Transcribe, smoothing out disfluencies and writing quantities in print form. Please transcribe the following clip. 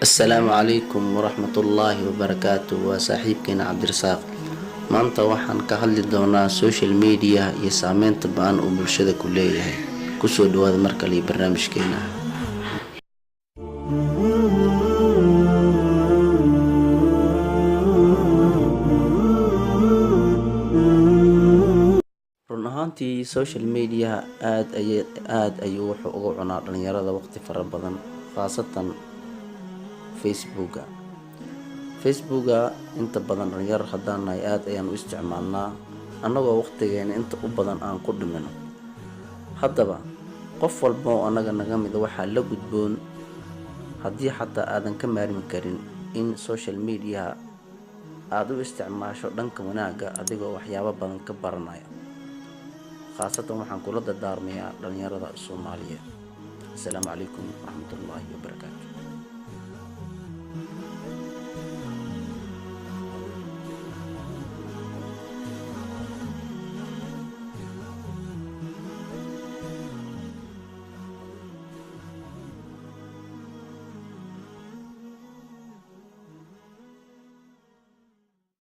السلام عليكم ورحمة الله وبركاته وصاحبكنا عبد الرزاق. maanta waxaan ka hadli doonaa social media iyo saameynta baan uu bulshada ku leeyahay. Kusoo dhawaada mar kale barnaamijkeena. run ahaantii social media aad ayuu wuxuu uga cunaa dhalinyarada waqti fara badan, khaasatan facebooka inta badan dhalinyaro haddaan nahay aad ayaan u isticmaalnaa annagoo waqtigeena inta u badan aan ku dhimino. haddaba qof walba oo annaga naga mid waxaa la gudboon, haddii xataa aadan ka maarmi karin, in social media aad u isticmaasho dhanka wanaaga adigoo waxyaabo badan ka baranaya. khaasatan waxaan kula dardaarmayaa dhalinyarada Soomaaliyeed. Assalaamu calaykum waraxmatullaahi wabarakaatuh.